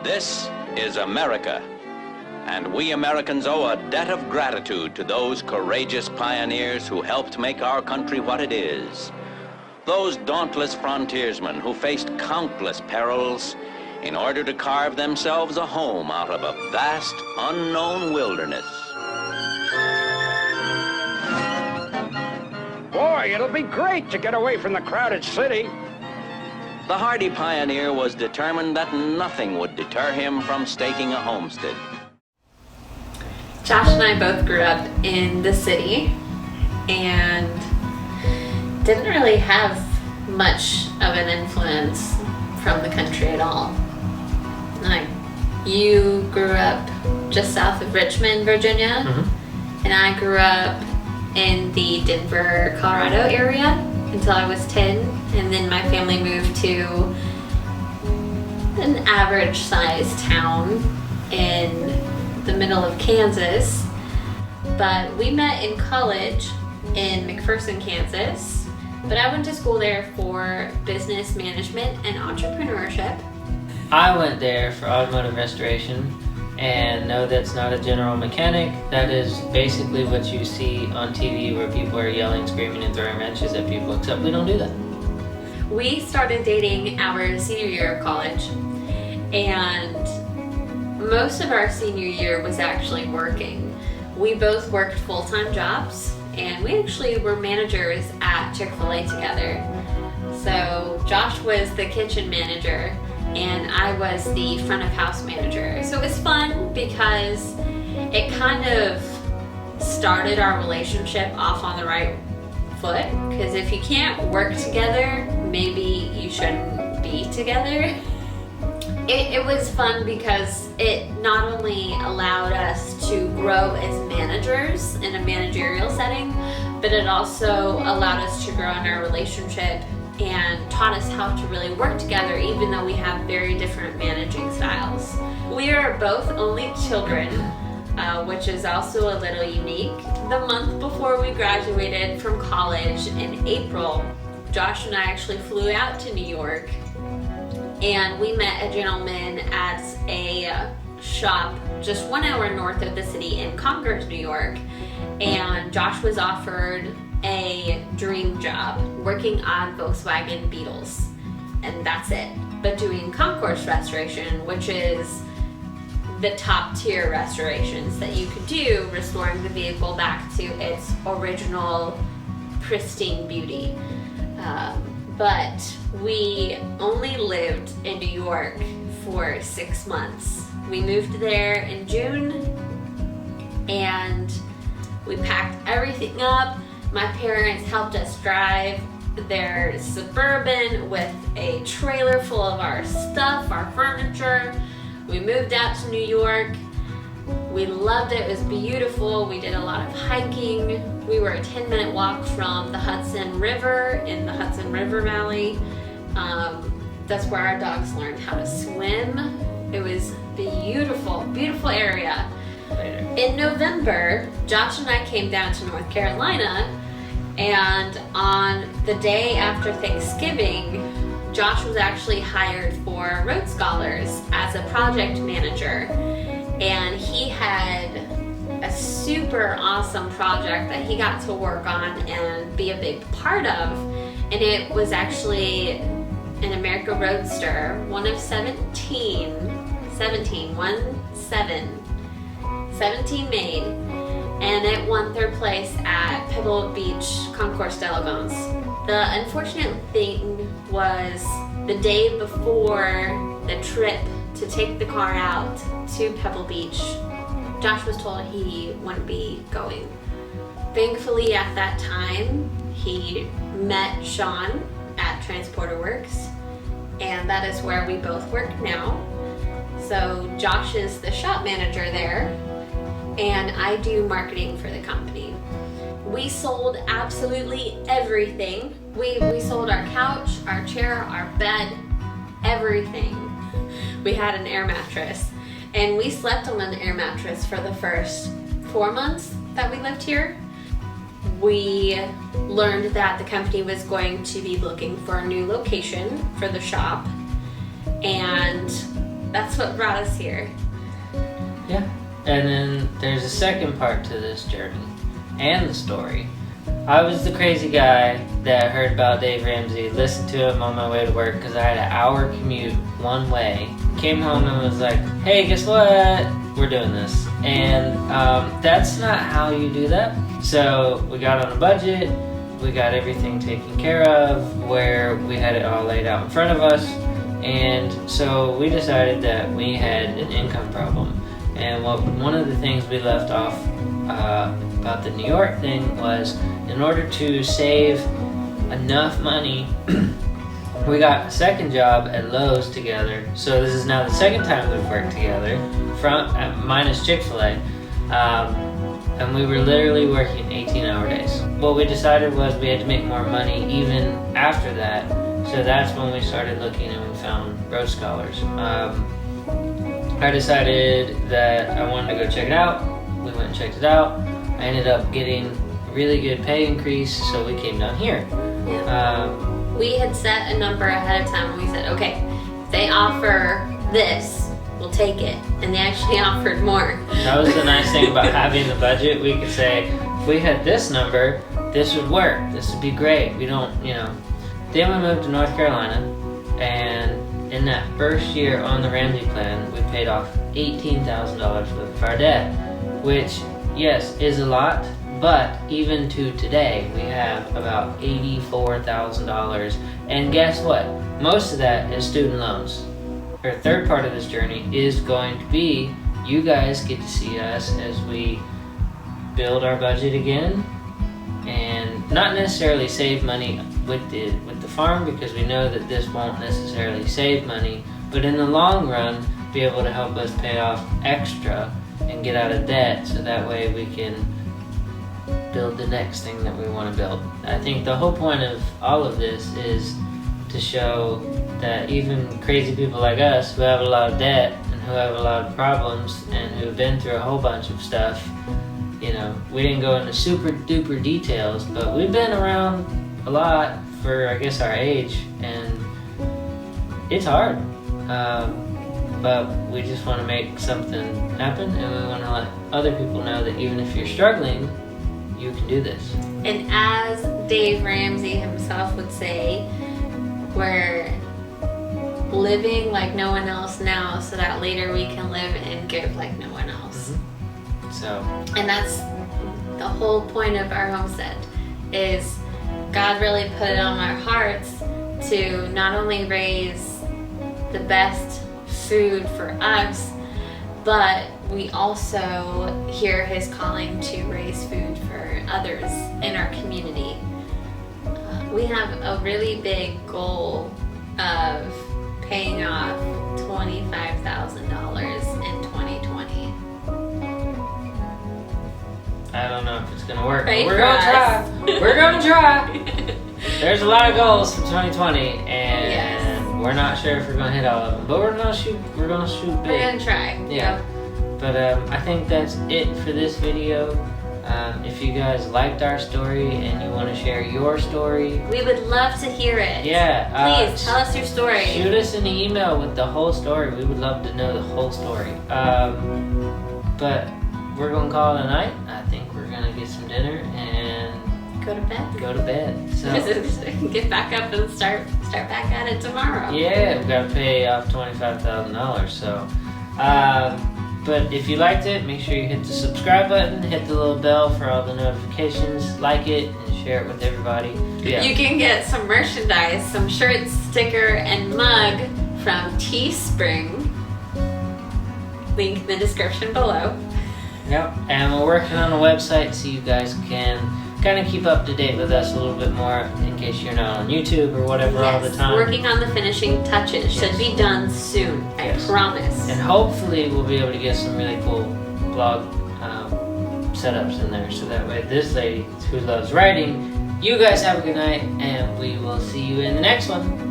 This is America, and we Americans owe a debt of gratitude to those courageous pioneers who helped make our country what it is. Those dauntless frontiersmen who faced countless perils in order to carve themselves a home out of a vast, unknown wilderness. Boy, it'll be great to get away from the crowded city. The hardy pioneer was determined that nothing would deter him from staking a homestead. Josh and I both grew up in the city and didn't really have much of an influence from the country at all. Like, you grew up just south of Richmond, Virginia, and I grew up in the Denver, Colorado area until I was 10, and then my family moved to an average-sized town in the middle of Kansas. But we met in college in McPherson, Kansas. But I went to school there for business management and entrepreneurship. I went there for automotive restoration, and no, that's not a general mechanic. That is basically what you see on TV where people are yelling, screaming, and throwing wrenches at people, except we don't do that. We started dating our senior year of college, and most of our senior year was actually working. We both worked full-time jobs, and we actually were managers at Chick-fil-A together. So Josh was the kitchen manager, and I was the front of house manager. So it was fun because it kind of started our relationship off on the right foot. Because if you can't work together, maybe you shouldn't be together. It was fun because it not only allowed us to grow as managers in a managerial setting, but it also allowed us to grow in our relationship and taught us how to really work together, even though we have very different managing styles. We are both only children, which is also a little unique. The month before we graduated from college in April, Josh and I actually flew out to New York, and we met a gentleman at a shop just 1 hour north of the city in Concord, New York, and Josh was offered a dream job working on Volkswagen Beetles, and that's it. But doing concourse restoration, which is the top tier restorations that you could do, restoring the vehicle back to its original pristine beauty. But we only lived in New York for 6 months. We moved there in June, and we packed everything up. My parents helped us drive their Suburban with a trailer full of our stuff, our furniture. We moved out to New York. We loved it. It was beautiful. We did a lot of hiking. We were a 10-minute walk from the Hudson River in the Hudson River Valley. That's where our dogs learned how to swim. It was beautiful, beautiful area. In November, Josh and I came down to North Carolina, and on the day after Thanksgiving, Josh was actually hired for Road Scholars as a project manager, and he had a super awesome project that he got to work on and be a big part of, and it was actually an America Roadster, one of 17 made, and it won third place at Pebble Beach Concours d'Elegance. The unfortunate thing was the day before the trip to take the car out to Pebble Beach, Josh was told he wouldn't be going. Thankfully at that time, he met Sean at Transporter Works, and that is where we both work now. So Josh is the shop manager there, and I do marketing for the company. We sold absolutely everything. We sold our couch, our chair, our bed, everything. We had an air mattress, and we slept on an air mattress for the first 4 months that we lived here. We learned that the company was going to be looking for a new location for the shop, and that's what brought us here. Yeah. And then there's a second part to this journey and the story. I was the crazy guy that heard about Dave Ramsey, listened to him on my way to work because I had an hour commute one way. Came home and was like, hey, guess what? We're doing this. And that's not how you do that. So we got on a budget. We got everything taken care of where we had it all laid out in front of us. And so we decided that we had an income problem. And one of the things we left off about the New York thing was, in order to save enough money, we got a second job at Lowe's together. So this is now the second time we've worked together, minus Chick-fil-A. And we were literally working 18-hour days. What we decided was we had to make more money even after that. So that's when we started looking and we found Rose Scholars. I decided that I wanted to go check it out. We went and checked it out. I ended up getting a really good pay increase, so we came down here. Yeah. We had set a number ahead of time and we said, okay, if they offer this, we'll take it. And they actually offered more. That was the nice thing about having the budget. We could say, if we had this number, this would work. This would be great. We don't, Then we moved to North Carolina, and in that first year on the Ramsey plan, we paid off $18,000 worth of our debt, which, yes, is a lot, but even to today, we have about $84,000. And guess what? Most of that is student loans. Our third part of this journey is going to be, you guys get to see us as we build our budget again, and not necessarily save money with the farm, because we know that this won't necessarily save money, but in the long run be able to help us pay off extra and get out of debt, so that way we can build the next thing that we want to build. I think the whole point of all of this is to show that even crazy people like us who have a lot of debt and who have a lot of problems and who have been through a whole bunch of stuff, we didn't go into super duper details, but we've been around a lot for, I guess, our age, and it's hard, but we just want to make something happen, and we want to let other people know that even if you're struggling, you can do this. And as Dave Ramsey himself would say, we're living like no one else now, so that later we can live and give like no one else. Mm-hmm. And that's the whole point of our homestead, is God really put it on our hearts to not only raise the best food for us, but we also hear His calling to raise food for others in our community. We have a really big goal of paying off $25,000 in 2020. I don't know if it's gonna work, Pray but we're for gonna us. try. We're gonna try. There's a lot of goals for 2020, and we're not sure if we're gonna hit all of them, but we're gonna shoot big. We're gonna try. Yeah. But I think that's it for this video. If you guys liked our story and you want to share your story, We would love to hear it. yeah, Please tell us your story. shoot us an email with the whole story. We would love to know the whole story. But we're gonna call it a night. I think we're gonna get some dinner and Go to bed. go to bed. So Get back up and start back at it tomorrow. yeah, we gotta pay off $25,000. So, but if you liked it, make sure you hit the subscribe button, hit the little bell for all the notifications, like it, and share it with everybody. Yeah. You can get some merchandise, some shirts, sticker, and mug from Teespring. Link in the description below. Yep. And we're working on a website so you guys can kind of keep up to date with us a little bit more in case you're not on YouTube or whatever all the time. Working on the finishing touches. Should be done soon. I promise. And hopefully we'll be able to get some really cool blog setups in there, so that way this lady who loves writing, you guys have a good night, and we will see you in the next one.